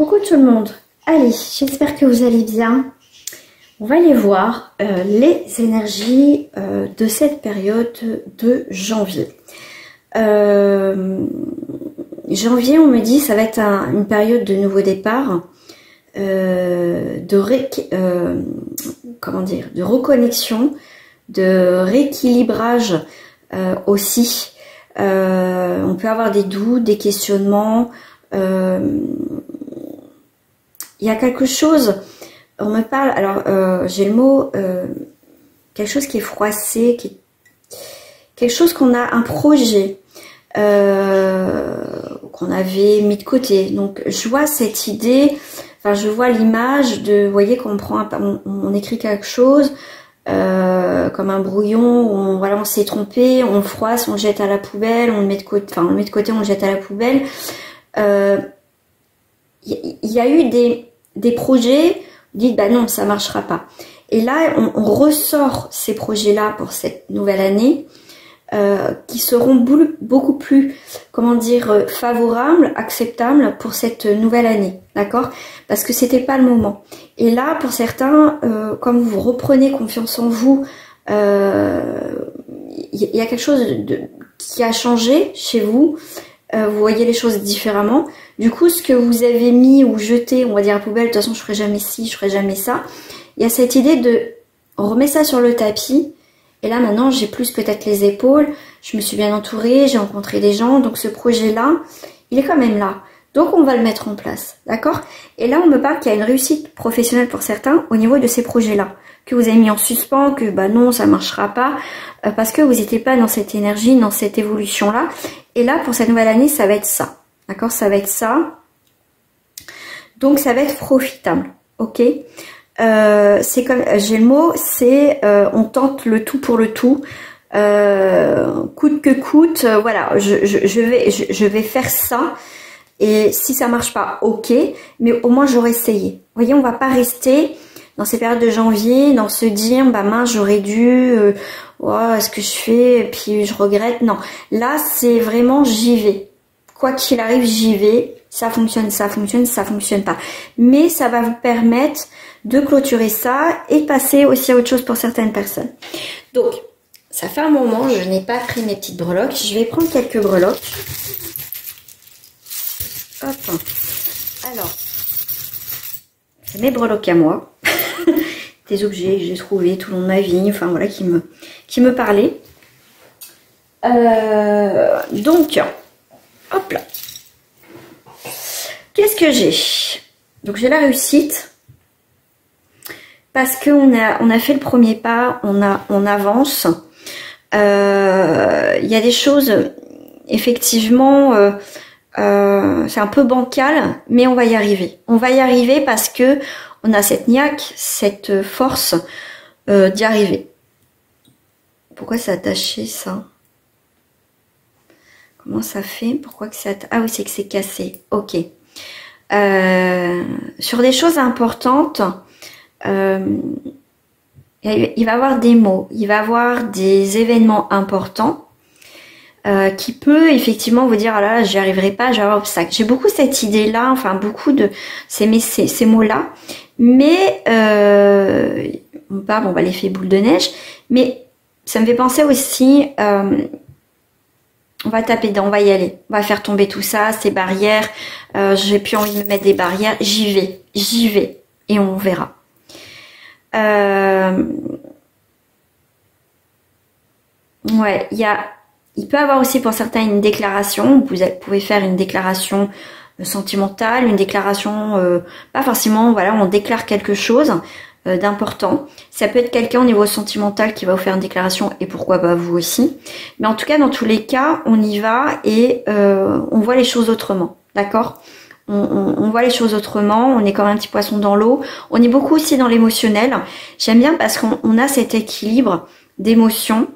Coucou tout le monde, allez, j'espère que vous allez bien. On va aller voir les énergies de cette période de janvier. Janvier, on me dit, ça va être une période de nouveau départ, de reconnexion, de rééquilibrage aussi. On peut avoir des doutes, des questionnements. Il y a quelque chose, on me parle, alors j'ai le mot, quelque chose qui est froissé, quelque chose qu'on a, un projet qu'on avait mis de côté. Donc je vois cette idée, enfin je vois l'image de, vous voyez, qu'on prend, on écrit quelque chose comme un brouillon, on s'est trompé, on froisse, on le jette à la poubelle, on le met de côté, enfin on le met de côté, on le jette à la poubelle. Il y a eu des projets, dites bah non, ça marchera pas. Et là, on ressort ces projets-là pour cette nouvelle année, qui seront beaucoup plus, comment dire, favorables, acceptables pour cette nouvelle année, d'accord? Parce que c'était pas le moment. Et là, pour certains, comme vous reprenez confiance en vous, il y a quelque chose qui a changé chez vous. Vous voyez les choses différemment. Du coup, ce que vous avez mis ou jeté, on va dire à la poubelle, de toute façon, je ferai jamais ci, je ferai jamais ça. Il y a cette idée de, on remet ça sur le tapis. Et là, maintenant, j'ai plus peut-être les épaules. Je me suis bien entourée, j'ai rencontré des gens. Donc, ce projet-là, il est quand même là. Donc, on va le mettre en place. D'accord? Et là, on me parle qu'il y a une réussite professionnelle pour certains au niveau de ces projets-là. Que vous avez mis en suspens, que bah non, ça marchera pas. Parce que vous n'étiez pas dans cette énergie, dans cette évolution-là. Et là, pour cette nouvelle année, ça va être ça. D'accord? Ça va être ça. Donc, ça va être profitable. Ok? C'est comme, j'ai le mot, c'est on tente le tout pour le tout. Coûte que coûte, voilà, je vais faire ça. Et si ça marche pas, ok. Mais au moins, j'aurais essayé. Vous voyez, on va pas rester dans ces périodes de janvier, dans se dire, bah mince, j'aurais dû... oh, est-ce que je fais et puis je regrette. Non, là c'est vraiment j'y vais. Quoi qu'il arrive, j'y vais. Ça fonctionne, ça fonctionne, ça fonctionne pas. Mais ça va vous permettre de clôturer ça et de passer aussi à autre chose pour certaines personnes. Donc, ça fait un moment, je n'ai pas pris mes petites breloques. Je vais prendre quelques breloques. Hop. Alors, c'est mes breloques à moi. Des objets que j'ai trouvés tout au long de ma vie, enfin voilà, qui me parlaient. Donc, hop là. Qu'est-ce que j'ai? Donc j'ai la réussite. Parce qu'on a fait le premier pas, on avance. Il y a des choses, effectivement, c'est un peu bancal, mais on va y arriver. On va y arriver parce que on a cette niaque, cette force d'y arriver. Pourquoi c'est attaché ça? Comment ça fait? Pourquoi que c'est attaché? Ah oui, c'est que c'est cassé. Ok. Sur des choses importantes, il va y avoir des mots, il va y avoir des événements importants qui peut effectivement vous dire, ah là, j'y arriverai pas, j'ai un obstacle. J'ai beaucoup cette idée-là, enfin beaucoup de ces mots-là, mais on parle, on va l'effet boule de neige, mais ça me fait penser aussi, on va taper dedans, on va y aller, on va faire tomber tout ça, ces barrières, j'ai plus envie de me mettre des barrières, j'y vais, et on verra. Ouais, il peut avoir aussi pour certains une déclaration. Vous pouvez faire une déclaration sentimentale, une déclaration pas forcément, voilà, on déclare quelque chose d'important. Ça peut être quelqu'un au niveau sentimental qui va vous faire une déclaration et pourquoi pas vous aussi. Mais en tout cas, dans tous les cas, on y va et on voit les choses autrement, d'accord? On voit les choses autrement, on est comme un petit poisson dans l'eau. On est beaucoup aussi dans l'émotionnel. J'aime bien parce qu'on a cet équilibre d'émotions.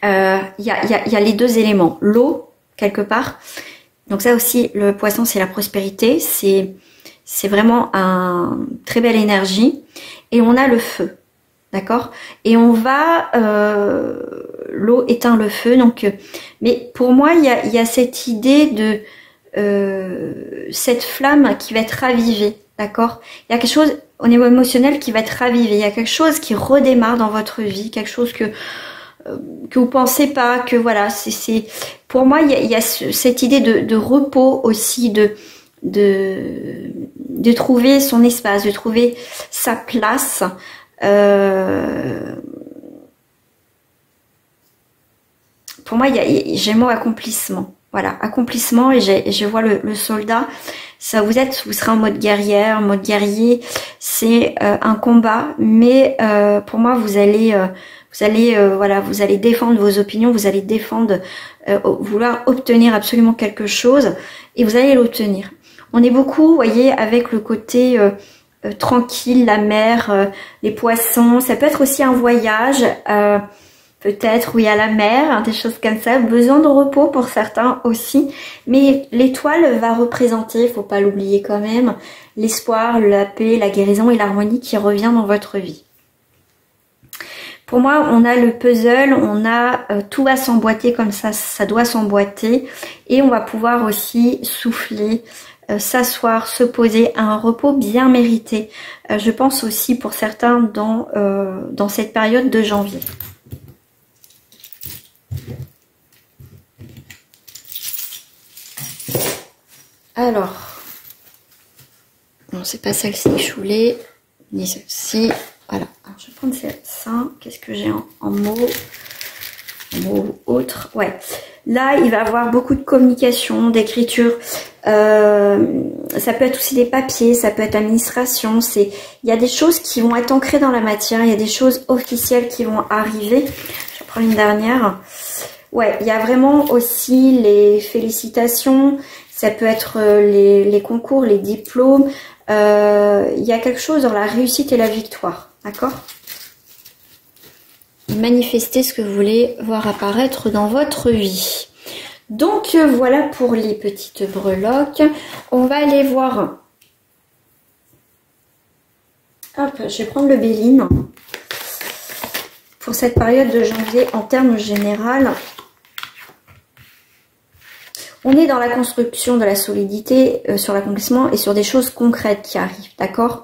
Il y a les deux éléments, l'eau quelque part. Donc ça aussi, le poisson, c'est la prospérité, c'est vraiment un très belle énergie. Et on a le feu, d'accord? Et on va, l'eau éteint le feu. Donc, mais pour moi, il y a cette idée de cette flamme qui va être ravivée, d'accord? Il y a quelque chose au niveau émotionnel qui va être ravivé, il y a quelque chose qui redémarre dans votre vie, quelque chose que vous pensez pas, que voilà, c'est pour moi il y a cette idée de repos aussi, de trouver son espace, de trouver sa place. Pour moi, j'ai le mot accomplissement. Voilà, accomplissement, et je vois le soldat. Ça, vous serez en mode guerrière, mode guerrier. C'est un combat, mais pour moi, vous allez défendre vos opinions, vous allez défendre, vouloir obtenir absolument quelque chose, et vous allez l'obtenir. On est beaucoup, vous voyez, avec le côté tranquille, la mer, les poissons. Ça peut être aussi un voyage. Peut-être, oui, à la mer, hein, des choses comme ça. Besoin de repos pour certains aussi. Mais l'étoile va représenter, faut pas l'oublier quand même, l'espoir, la paix, la guérison et l'harmonie qui revient dans votre vie. Pour moi, on a le puzzle, on a tout va s'emboîter comme ça doit s'emboîter. Et on va pouvoir aussi souffler, s'asseoir, se poser à un repos bien mérité. Je pense aussi pour certains dans cette période de janvier. Alors, non, c'est pas celle-ci que je voulais, ni celle-ci. Voilà, alors, je vais prendre ça. Qu'est-ce que j'ai en mots autres? Ouais, là, il va y avoir beaucoup de communication, d'écriture. Ça peut être aussi des papiers, ça peut être administration. Il y a des choses qui vont être ancrées dans la matière, il y a des choses officielles qui vont arriver. Je prends une dernière. Ouais, il y a vraiment aussi les félicitations. Ça peut être les concours, les diplômes. Il y a quelque chose dans la réussite et la victoire. D'accord? Manifestez ce que vous voulez voir apparaître dans votre vie. Donc, voilà pour les petites breloques. On va aller voir. Hop, je vais prendre le Béline. Pour cette période de janvier, en termes général. On est dans la construction de la solidité, sur l'accomplissement et sur des choses concrètes qui arrivent, d'accord?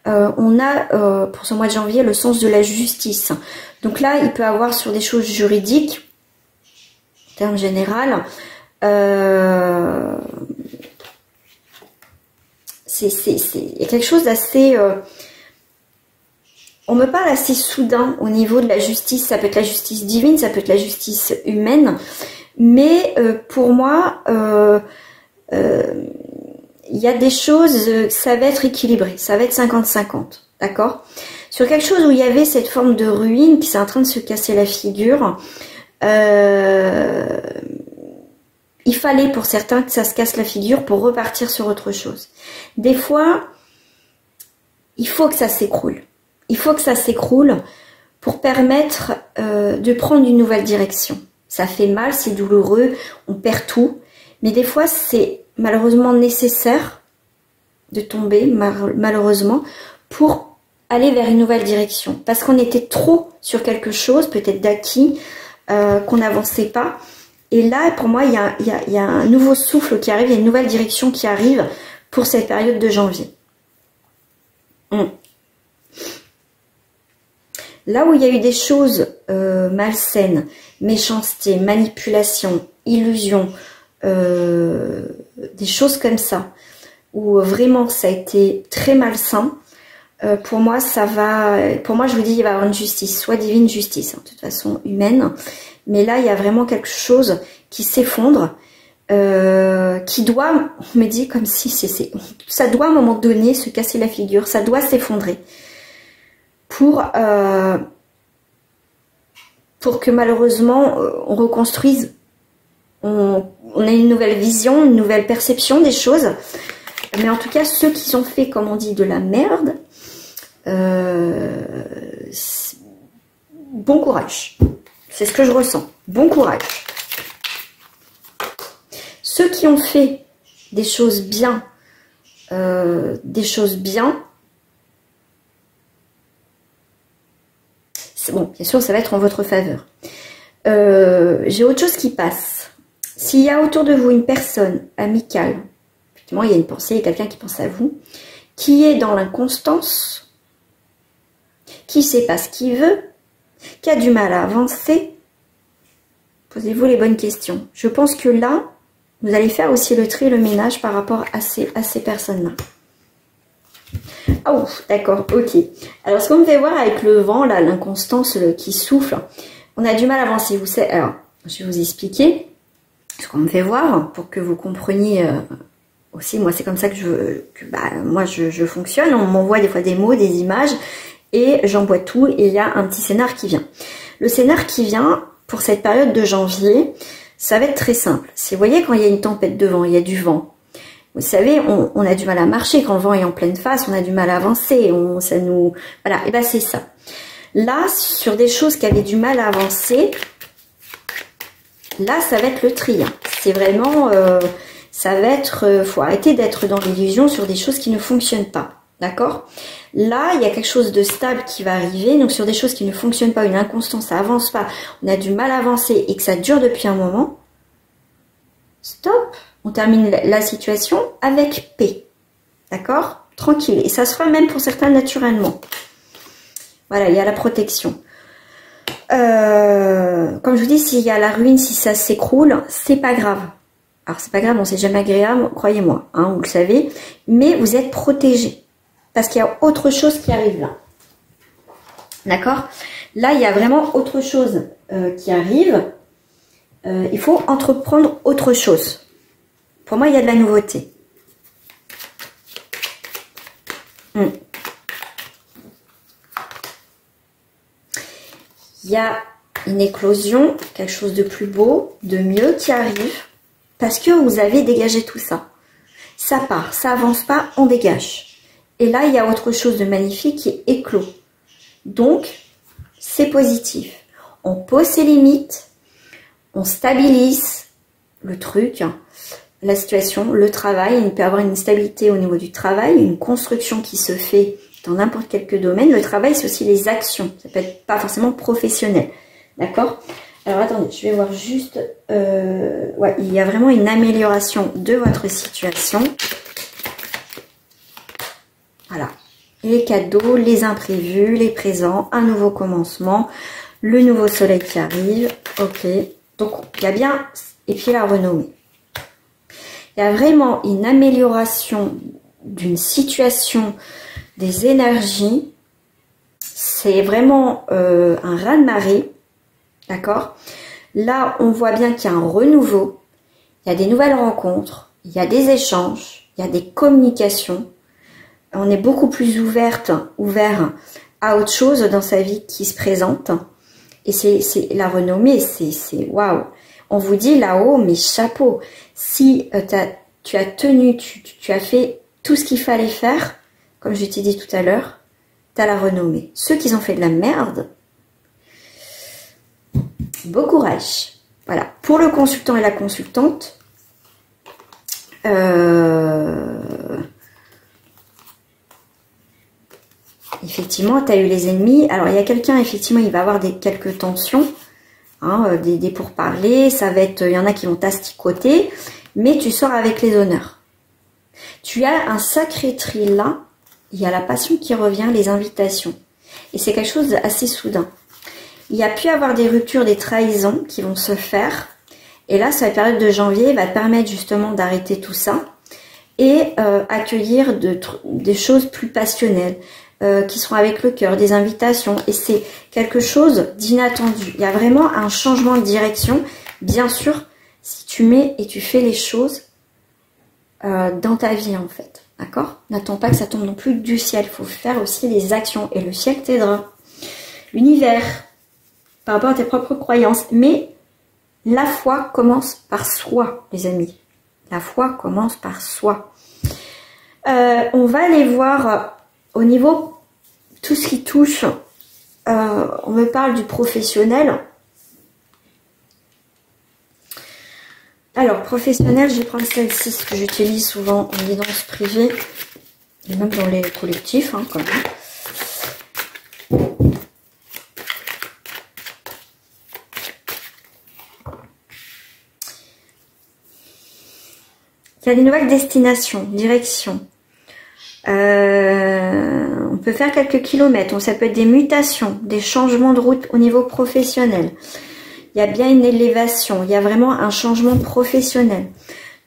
On a, pour ce mois de janvier, le sens de la justice. Donc là, il peut avoir sur des choses juridiques, en termes général, il y a quelque chose d'assez... on me parle assez soudain au niveau de la justice. Ça peut être la justice divine, ça peut être la justice humaine. Mais pour moi, il y a des choses, ça va être équilibré, ça va être 50-50, d'accord? Sur quelque chose où il y avait cette forme de ruine qui est en train de se casser la figure, il fallait pour certains que ça se casse la figure pour repartir sur autre chose. Des fois, il faut que ça s'écroule. Il faut que ça s'écroule pour permettre de prendre une nouvelle direction. Ça fait mal, c'est douloureux, on perd tout. Mais des fois, c'est malheureusement nécessaire de tomber, malheureusement, pour aller vers une nouvelle direction. Parce qu'on était trop sur quelque chose, peut-être d'acquis, qu'on n'avançait pas. Et là, pour moi, il y a un nouveau souffle qui arrive, il y a une nouvelle direction qui arrive pour cette période de janvier. Là où il y a eu des choses malsaines, méchanceté, manipulation, illusion, des choses comme ça, où vraiment ça a été très malsain, pour moi je vous dis, il va y avoir une justice, soit divine justice, hein, de toute façon humaine, mais là il y a vraiment quelque chose qui s'effondre, qui doit, on me dit comme si ça doit à un moment donné se casser la figure, ça doit s'effondrer, pour que malheureusement on reconstruise, on ait une nouvelle vision, une nouvelle perception des choses. Mais en tout cas, ceux qui sont faits, comme on dit, de la merde, bon courage. C'est ce que je ressens. Bon courage. Ceux qui ont fait des choses bien, bon, bien sûr, ça va être en votre faveur. J'ai autre chose qui passe. S'il y a autour de vous une personne amicale, effectivement, il y a une pensée, il y a quelqu'un qui pense à vous, qui est dans l'inconstance, qui ne sait pas ce qu'il veut, qui a du mal à avancer, posez-vous les bonnes questions. Je pense que là, vous allez faire aussi le tri et le ménage par rapport à ces personnes-là. Ah ouf, d'accord, ok. Alors, ce qu'on me fait voir avec le vent, là, l'inconstance qui souffle, on a du mal à avancer. Vous savez, alors, je vais vous expliquer ce qu'on me fait voir pour que vous compreniez aussi. Moi, c'est comme ça que je fonctionne. On m'envoie des fois des mots, des images, et j'envoie tout, et il y a un petit scénar qui vient. Le scénar qui vient, pour cette période de janvier, ça va être très simple. Vous voyez, quand il y a une tempête de vent, il y a du vent. Vous savez, on a du mal à marcher quand le vent est en pleine face, on a du mal à avancer, voilà, et ben c'est ça. Là, sur des choses qui avaient du mal à avancer, là, ça va être le tri. C'est vraiment, ça va être, faut arrêter d'être dans l'illusion sur des choses qui ne fonctionnent pas, d'accord? Là, il y a quelque chose de stable qui va arriver, donc sur des choses qui ne fonctionnent pas, une inconstance, ça avance pas, on a du mal à avancer et que ça dure depuis un moment, stop! On termine la situation avec paix. D'accord? Tranquille. Et ça se fera même pour certains naturellement. Voilà, il y a la protection. Comme je vous dis, s'il y a la ruine, si ça s'écroule, c'est pas grave. Alors, c'est pas grave, bon, c'est jamais agréable, croyez-moi, hein, vous le savez. Mais vous êtes protégé. Parce qu'il y a autre chose qui arrive là. D'accord? Là, il y a vraiment autre chose qui arrive. Il faut entreprendre autre chose. Pour moi, il y a de la nouveauté. Il y a une éclosion, quelque chose de plus beau, de mieux qui arrive, parce que vous avez dégagé tout ça. Ça part, ça avance pas, on dégage. Et là, il y a autre chose de magnifique qui est éclos. Donc, c'est positif. On pose ses limites, on stabilise le truc, la situation, le travail. Il peut y avoir une stabilité au niveau du travail, une construction qui se fait dans n'importe quel domaine. Le travail, c'est aussi les actions. Ça peut être pas forcément professionnel. D'accord? Alors, attendez, je vais voir juste... ouais, il y a vraiment une amélioration de votre situation. Voilà. Les cadeaux, les imprévus, les présents, un nouveau commencement, le nouveau soleil qui arrive. Ok. Donc, il y a bien... Et puis, la renommée. Il y a vraiment une amélioration d'une situation, des énergies. C'est vraiment un raz-de-marée. D'accord? Là, on voit bien qu'il y a un renouveau. Il y a des nouvelles rencontres. Il y a des échanges. Il y a des communications. On est beaucoup plus ouvert à autre chose dans sa vie qui se présente. Et c'est la renommée. C'est waouh! On vous dit là-haut, mais chapeau, si tu as tenu, tu as fait tout ce qu'il fallait faire, comme je t'ai dit tout à l'heure, tu as la renommée. Ceux qui ont fait de la merde, beau courage. Voilà, pour le consultant et la consultante, effectivement, tu as eu les ennemis. Alors, il y a quelqu'un, effectivement, il va avoir quelques tensions. Hein, des pourparlers, ça va être, il y en a qui vont t'asticoter, mais tu sors avec les honneurs. Tu as un sacré tri là, il y a la passion qui revient, les invitations. Et c'est quelque chose d'assez soudain. Il y a pu avoir des ruptures, des trahisons qui vont se faire. Et là, sur la période de janvier, va te permettre justement d'arrêter tout ça et accueillir des choses plus passionnelles. Qui seront avec le cœur, des invitations, et c'est quelque chose d'inattendu. Il y a vraiment un changement de direction, bien sûr, si tu mets et tu fais les choses dans ta vie en fait, d'accord? N'attends pas que ça tombe non plus du ciel, il faut faire aussi les actions, et le ciel t'aidera. L'univers, par rapport à tes propres croyances, mais la foi commence par soi, les amis. La foi commence par soi. On va aller voir... Au niveau, tout ce qui touche, on me parle du professionnel. Alors, professionnel, je vais prendre celle-ci, ce que j'utilise souvent en guidance privée, et même dans les collectifs, hein, quand même. Il y a des nouvelles destinations, directions. On peut faire quelques kilomètres. Donc ça peut être des mutations, des changements de route au niveau professionnel. Il y a bien une élévation. Il y a vraiment un changement professionnel.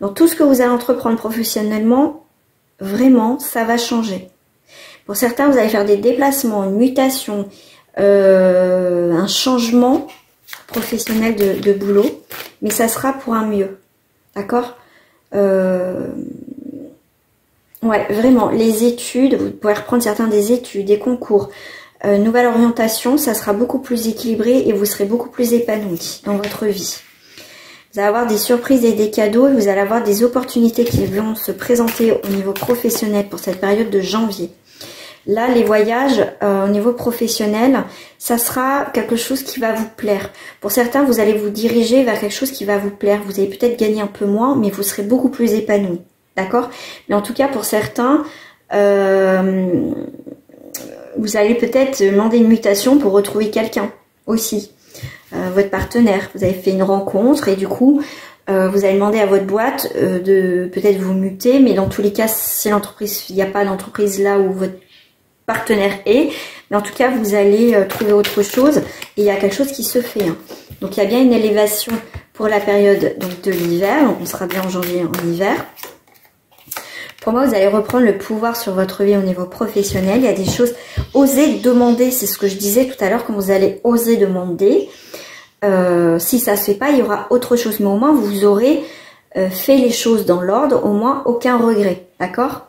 Donc tout ce que vous allez entreprendre professionnellement, vraiment, ça va changer. Pour certains, vous allez faire des déplacements, une mutation, un changement professionnel de boulot, mais ça sera pour un mieux. D'accord? Ouais, vraiment, les études, vous pouvez reprendre certains des études, des concours, nouvelle orientation, ça sera beaucoup plus équilibré et vous serez beaucoup plus épanoui dans votre vie. Vous allez avoir des surprises et des cadeaux et vous allez avoir des opportunités qui vont se présenter au niveau professionnel pour cette période de janvier. Là, les voyages au niveau professionnel, ça sera quelque chose qui va vous plaire. Pour certains, vous allez vous diriger vers quelque chose qui va vous plaire. Vous allez peut-être gagner un peu moins, mais vous serez beaucoup plus épanoui. D'accord? Mais en tout cas, pour certains, vous allez peut-être demander une mutation pour retrouver quelqu'un aussi. Votre partenaire. Vous avez fait une rencontre et du coup, vous allez demander à votre boîte de peut-être vous muter. Mais dans tous les cas, si l'entreprise, il n'y a pas d'entreprise là où votre partenaire est, mais en tout cas vous allez trouver autre chose et il y a quelque chose qui se fait. Hein. Donc il y a bien une élévation pour la période donc de l'hiver, donc on sera bien en janvier en hiver. Pour moi, vous allez reprendre le pouvoir sur votre vie au niveau professionnel. Il y a des choses, osez demander, c'est ce que je disais tout à l'heure, quand vous allez oser demander. Si ça se fait pas, il y aura autre chose, mais au moins vous aurez fait les choses dans l'ordre, au moins aucun regret, d'accord?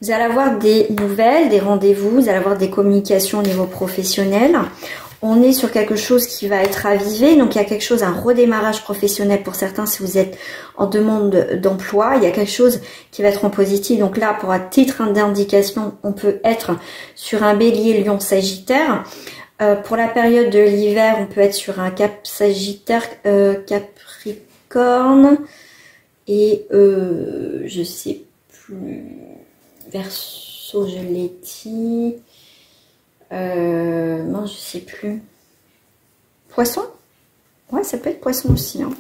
Vous allez avoir des nouvelles, des rendez-vous, vous allez avoir des communications au niveau professionnel. On est sur quelque chose qui va être avivé, donc il y a quelque chose, un redémarrage professionnel pour certains si vous êtes en demande d'emploi. Il y a quelque chose qui va être en positif, donc là pour un titre d'indication, on peut être sur un bélier, lion, sagittaire. Pour la période de l'hiver, on peut être sur un cap sagittaire, capricorne et je sais plus... Verseau, je l'ai dit. Non, je sais plus. Poisson? Ouais, ça peut être poisson aussi. Hein.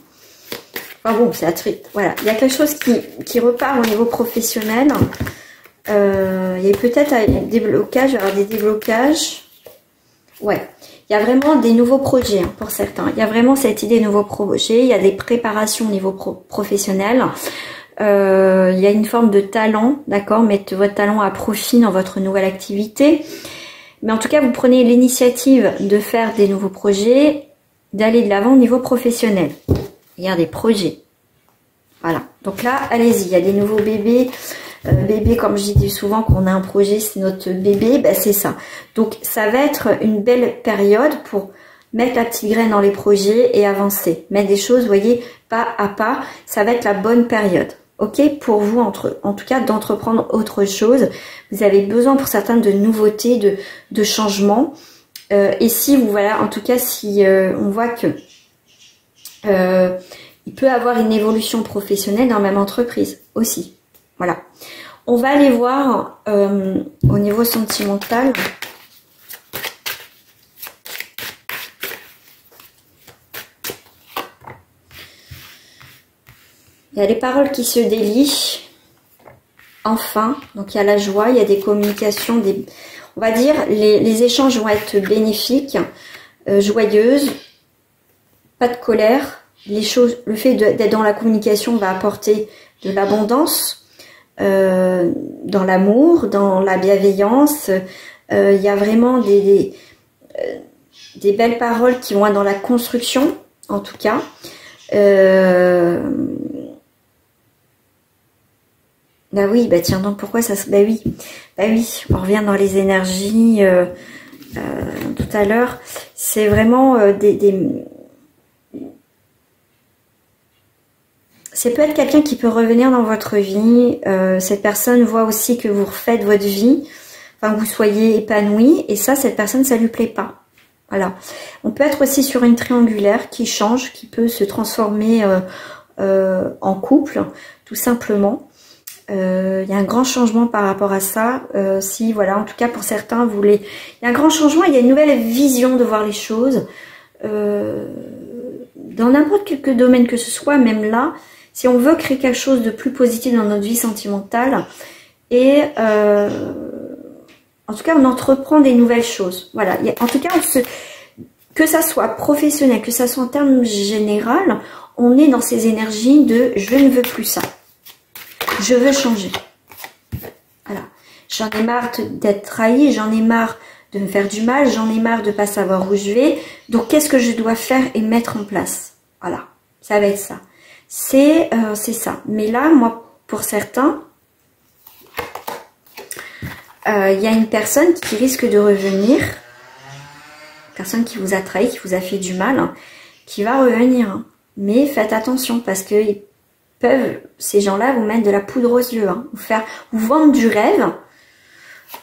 Enfin bon, c'est attrite. Voilà. Il y a quelque chose qui repart au niveau professionnel. Il y a peut-être des blocages, alors des déblocages. Ouais. Il y a vraiment des nouveaux projets hein, pour certains. Il y a vraiment cette idée de nouveaux projets. Il y a des préparations au niveau professionnel. Il y a une forme de talent, d'accord, mettre votre talent à profit dans votre nouvelle activité. Mais en tout cas, vous prenez l'initiative de faire des nouveaux projets, d'aller de l'avant au niveau professionnel. Il y a des projets. Voilà. Donc là, allez-y. Il y a des nouveaux bébés. Bébé, comme je dis souvent, qu'on a un projet, c'est notre bébé. Ben, c'est ça. Donc, ça va être une belle période pour mettre la petite graine dans les projets et avancer. Mettre des choses, vous voyez, pas à pas. Ça va être la bonne période. Ok, pour vous, en tout cas, d'entreprendre autre chose. Vous avez besoin pour certains de nouveautés, de changements. Et si vous, voilà, en tout cas, si on voit que il peut avoir une évolution professionnelle dans la même entreprise aussi. Voilà. On va aller voir au niveau sentimental. Il y a les paroles qui se délient. Enfin, donc il y a la joie, il y a des communications, on va dire, les échanges vont être bénéfiques, joyeuses, pas de colère. Les choses, le fait d'être dans la communication va apporter de l'abondance, dans l'amour, dans la bienveillance. Il y a vraiment des belles paroles qui vont être dans la construction, en tout cas. Bah oui, bah tiens, donc pourquoi ça se... Bah oui, on revient dans les énergies tout à l'heure. C'est vraiment c'est peut-être quelqu'un qui peut revenir dans votre vie. Cette personne voit aussi que vous refaites votre vie, enfin que vous soyez épanoui, et ça, cette personne, ça lui plaît pas. Voilà. On peut être aussi sur une triangulaire qui change, qui peut se transformer en couple, tout simplement. Il y a un grand changement par rapport à ça. Si, voilà, en tout cas pour certains, vous voulez... Il y a un grand changement, il y a une nouvelle vision de voir les choses. Dans n'importe quel domaine que ce soit, même là, Si on veut créer quelque chose de plus positif dans notre vie sentimentale, et en tout cas, on entreprend des nouvelles choses. Voilà. En tout cas, que ça soit professionnel, que ça soit en termes général, on est dans ces énergies de je ne veux plus ça. Je veux changer. Voilà. J'en ai marre d'être trahi, j'en ai marre de me faire du mal, j'en ai marre de ne pas savoir où je vais. Donc, qu'est-ce que je dois faire et mettre en place? Voilà. Ça va être ça. C'est ça. Mais là, moi, pour certains, il y a une personne qui risque de revenir, personne qui vous a trahi, qui vous a fait du mal, hein, qui va revenir. Hein. Mais faites attention parce que ces gens-là, vous mettre de la poudre aux yeux, hein, vous vendre du rêve.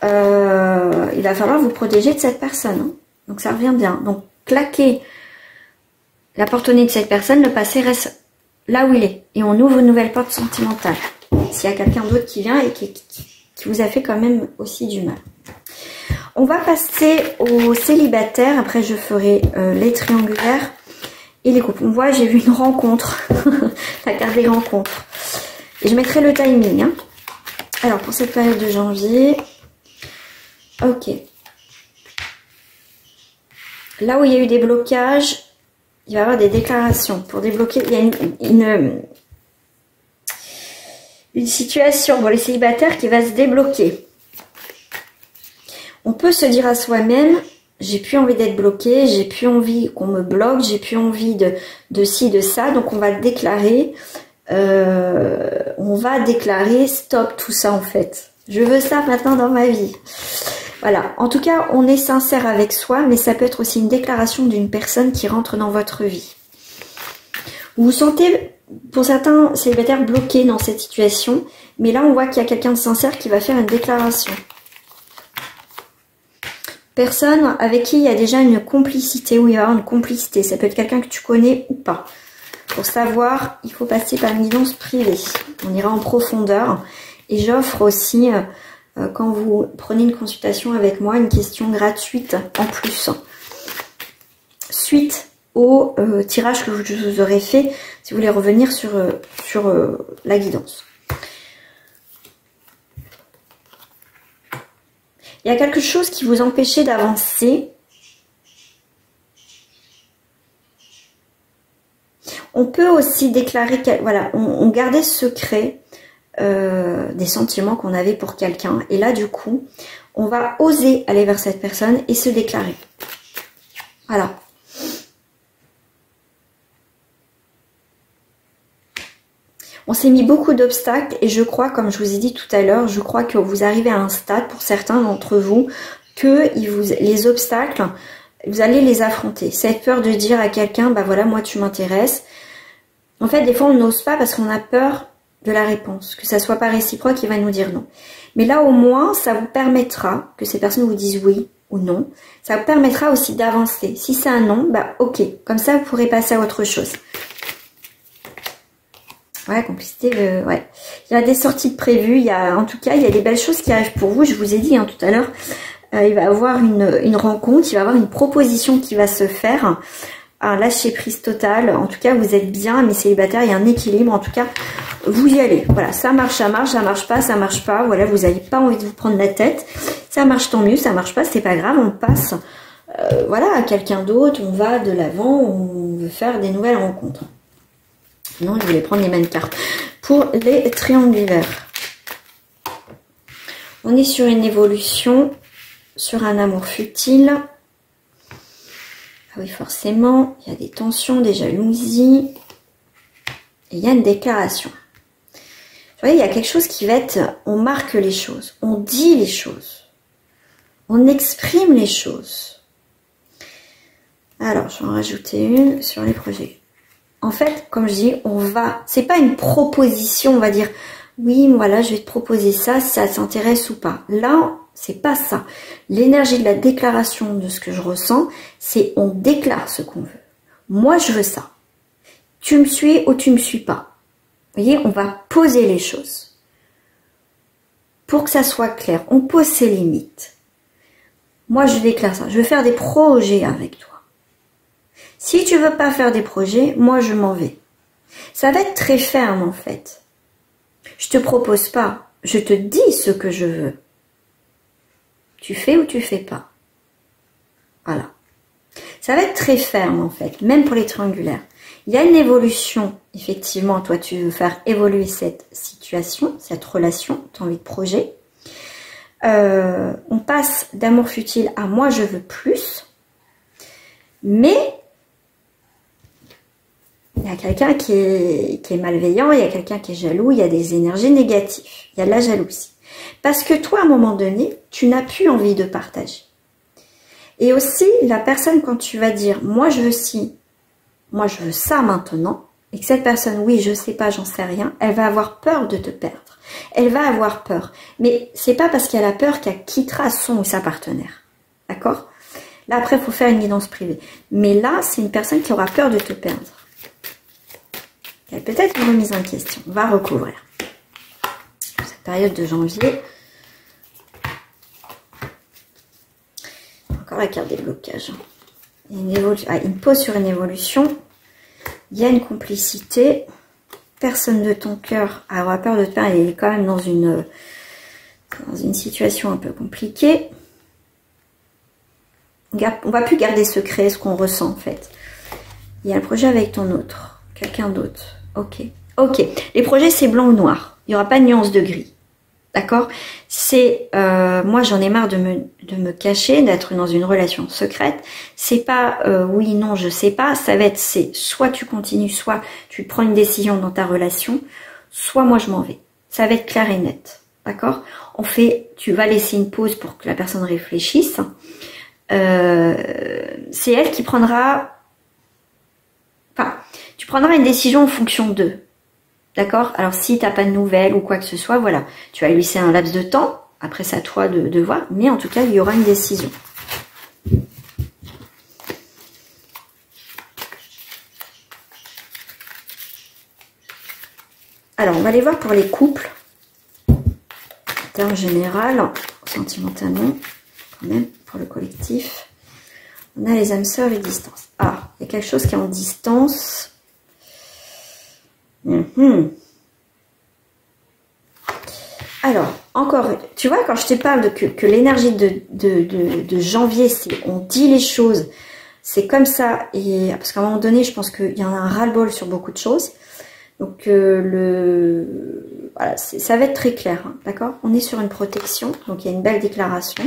Il va falloir vous protéger de cette personne. Hein. Donc ça revient bien. Donc claquez la porte au nez de cette personne, le passé reste là où il est. Et on ouvre une nouvelle porte sentimentale. S'il y a quelqu'un d'autre qui vient et qui vous a fait quand même aussi du mal. On va passer aux célibataires. Après, je ferai les triangulaires et les couples. On voit, j'ai vu une rencontre. La carte des rencontres. Et je mettrai le timing. Hein. Alors, pour cette période de janvier. Ok. Là où il y a eu des blocages, il va y avoir des déclarations. Pour débloquer, il y a une situation pour les célibataires qui va se débloquer. On peut se dire à soi-même, j'ai plus envie d'être bloqué, j'ai plus envie qu'on me bloque, j'ai plus envie de ci, de ça, donc on va le déclarer. On va déclarer stop tout ça en fait. Je veux ça maintenant dans ma vie. Voilà, en tout cas, on est sincère avec soi, mais ça peut être aussi une déclaration d'une personne qui rentre dans votre vie. Vous vous sentez, pour certains célibataires, bloqués dans cette situation, mais là, on voit qu'il y a quelqu'un de sincère qui va faire une déclaration. Personne avec qui il y a déjà une complicité, ou il y a une complicité, ça peut être quelqu'un que tu connais ou pas. Pour savoir, il faut passer par une guidance privée. On ira en profondeur, et j'offre aussi... quand vous prenez une consultation avec moi, une question gratuite en plus. Suite au tirage que je vous aurais fait, si vous voulez revenir sur la guidance. Il y a quelque chose qui vous empêchait d'avancer. On peut aussi déclarer, voilà, on gardait secret des sentiments qu'on avait pour quelqu'un. Et là, du coup, on va oser aller vers cette personne et se déclarer. Voilà. On s'est mis beaucoup d'obstacles et je crois, comme je vous ai dit tout à l'heure, je crois que vous arrivez à un stade, pour certains d'entre vous, que les obstacles, vous allez les affronter. Cette peur de dire à quelqu'un, bah voilà, moi tu m'intéresses. En fait, des fois, on n'ose pas parce qu'on a peur de la réponse, que ça soit pas réciproque, il va nous dire non. Mais là, au moins, ça vous permettra que ces personnes vous disent oui ou non. Ça vous permettra aussi d'avancer. Si c'est un non, bah ok. Comme ça, vous pourrez passer à autre chose. Ouais, complicité, ouais. Il y a des sorties de prévues, en tout cas, il y a des belles choses qui arrivent pour vous. Je vous ai dit tout à l'heure, il va y avoir une rencontre, il va y avoir une proposition qui va se faire. Un lâcher prise total. En tout cas, vous êtes bien, mais célibataire, il y a un équilibre. En tout cas, vous y allez. Voilà, ça marche pas, ça marche pas. Voilà, vous n'avez pas envie de vous prendre la tête. Ça marche, tant mieux, ça marche pas, c'est pas grave, on passe voilà, à quelqu'un d'autre, on va de l'avant, on veut faire des nouvelles rencontres. Non, je voulais prendre les mêmes cartes. Pour les triangulaires, on est sur une évolution, sur un amour futile. Ah oui, forcément, il y a des tensions, des jalousies. Et il y a une déclaration. Vous voyez, il y a quelque chose qui va être... On marque les choses, on dit les choses. On exprime les choses. Alors, je vais en rajouter une sur les projets. En fait, comme je dis, on va... C'est pas une proposition, on va dire... Oui, voilà, je vais te proposer ça, si ça t'intéresse ou pas. Là, c'est pas ça. L'énergie de la déclaration de ce que je ressens, c'est on déclare ce qu'on veut. Moi, je veux ça. Tu me suis ou tu me suis pas. Vous voyez, on va poser les choses. Pour que ça soit clair, on pose ses limites. Moi, je déclare ça. Je veux faire des projets avec toi. Si tu veux pas faire des projets, moi, je m'en vais. Ça va être très ferme en fait. Je te propose pas, je te dis ce que je veux. Tu fais ou tu fais pas. Voilà. Ça va être très ferme en fait, même pour les triangulaires. Il y a une évolution, effectivement, toi tu veux faire évoluer cette situation, cette relation, ton envie de projet. On passe d'amour futile à moi je veux plus, mais il y a quelqu'un qui est malveillant, il y a quelqu'un qui est jaloux, il y a des énergies négatives, il y a de la jalousie. Parce que toi, à un moment donné, tu n'as plus envie de partager. Et aussi, la personne, quand tu vas dire, moi je veux ci, moi je veux ça maintenant, et que cette personne, oui, je sais pas, j'en sais rien, elle va avoir peur de te perdre. Elle va avoir peur. Mais c'est pas parce qu'elle a peur qu'elle quittera son ou sa partenaire. D'accord? Là, après, il faut faire une guidance privée. Mais là, c'est une personne qui aura peur de te perdre. Il y a peut-être une remise en question. On va recouvrir. Cette période de janvier. Encore la carte des blocages. Il y a une pause sur une évolution. Il y a une complicité. Personne de ton cœur aura peur de te perdre. Il est quand même dans une situation un peu compliquée. On va plus garder secret ce qu'on ressent en fait. Il y a le projet avec ton autre. Quelqu'un d'autre. Ok. Ok. Les projets c'est blanc ou noir. Il n'y aura pas de nuance de gris. D'accord? C'est moi j'en ai marre de me cacher, d'être dans une relation secrète. C'est pas oui, non, je sais pas. Ça va être c'est soit tu continues, soit tu prends une décision dans ta relation, soit moi je m'en vais. Ça va être clair et net. D'accord? Tu vas laisser une pause pour que la personne réfléchisse. C'est elle qui prendra. Enfin, tu prendras une décision en fonction d'eux. D'accord? Alors, si tu n'as pas de nouvelles ou quoi que ce soit, voilà. Tu vas lui laisser un laps de temps. Après, c'est à toi de voir. Mais en tout cas, il y aura une décision. Alors, on va aller voir pour les couples. En général, sentimentalement, quand même, pour le collectif. On a les âmes sœurs et distance. Ah, il y a quelque chose qui est en distance. Alors, encore, tu vois, quand je te parle que l'énergie de janvier, c'est on dit les choses, c'est comme ça, et parce qu'à un moment donné, je pense qu'il y en a un ras-le-bol sur beaucoup de choses. Donc, voilà, ça va être très clair, hein, d'accord? On est sur une protection, donc il y a une belle déclaration.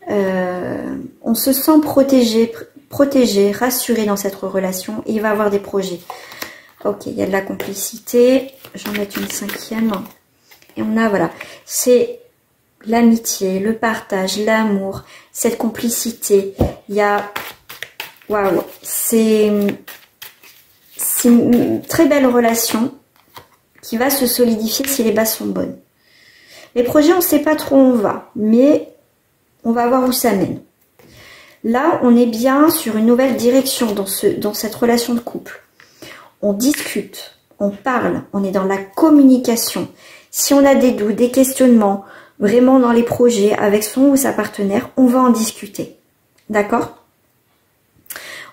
On se sent protégé, rassuré dans cette relation, et il va avoir des projets. Ok, il y a de la complicité. Je vais en mettre une cinquième. Et on a, voilà, c'est l'amitié, le partage, l'amour, cette complicité. Il y a, waouh, c'est une très belle relation qui va se solidifier si les bases sont bonnes. Les projets, on ne sait pas trop où on va, mais on va voir où ça mène. Là, on est bien sur une nouvelle direction dans cette relation de couple. On discute, on parle, on est dans la communication. Si on a des doutes, des questionnements, vraiment dans les projets, avec son ou sa partenaire, on va en discuter. D'accord?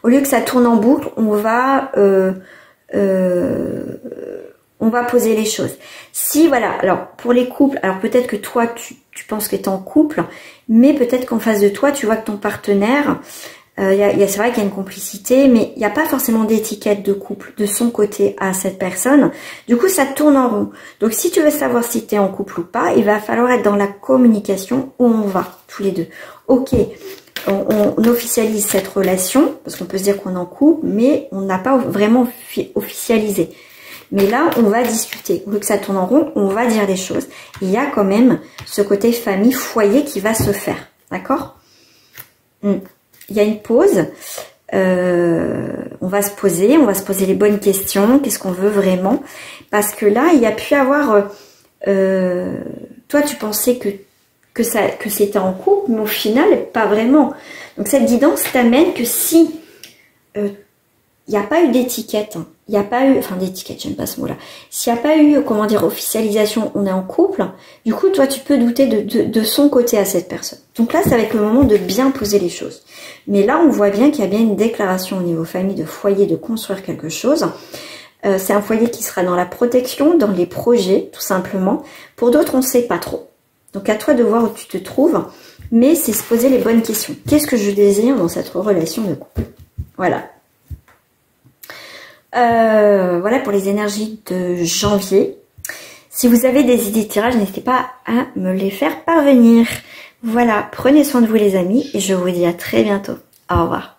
Au lieu que ça tourne en boucle, on va poser les choses. Si, voilà, alors pour les couples, alors peut-être que toi, tu penses que tu es en couple, mais peut-être qu'en face de toi, tu vois que ton partenaire... c'est vrai qu'il y a une complicité, mais il n'y a pas forcément d'étiquette de couple de son côté à cette personne. Du coup, ça tourne en rond. Donc, si tu veux savoir si tu es en couple ou pas, il va falloir être dans la communication où on va, tous les deux. Ok, on officialise cette relation, parce qu'on peut se dire qu'on est en couple, mais on n'a pas vraiment officialisé. Mais là, on va discuter. Au lieu que ça tourne en rond, on va dire des choses. Il y a quand même ce côté famille, foyer qui va se faire. D'accord? Il y a une pause, on va se poser les bonnes questions, qu'est-ce qu'on veut vraiment, parce que là, il y a pu avoir, toi tu pensais que c'était en couple, mais au final, pas vraiment. Donc cette guidance t'amène que si il n'y a pas eu d'étiquette, il n'y a pas eu, enfin d'étiquette, j'aime pas ce mot-là, s'il n'y a pas eu, comment dire, officialisation, on est en couple, du coup, toi, tu peux douter de son côté à cette personne. Donc là, ça va être le moment de bien poser les choses. Mais là, on voit bien qu'il y a bien une déclaration au niveau famille, de foyer, de construire quelque chose. C'est un foyer qui sera dans la protection, dans les projets, tout simplement. Pour d'autres, on ne sait pas trop. Donc à toi de voir où tu te trouves, mais c'est se poser les bonnes questions. Qu'est-ce que je désire dans cette relation de couple? Voilà. Voilà pour les énergies de janvier. Si vous avez des idées de tirage, n'hésitez pas à me les faire parvenir. Voilà, prenez soin de vous les amis et je vous dis à très bientôt. Au revoir.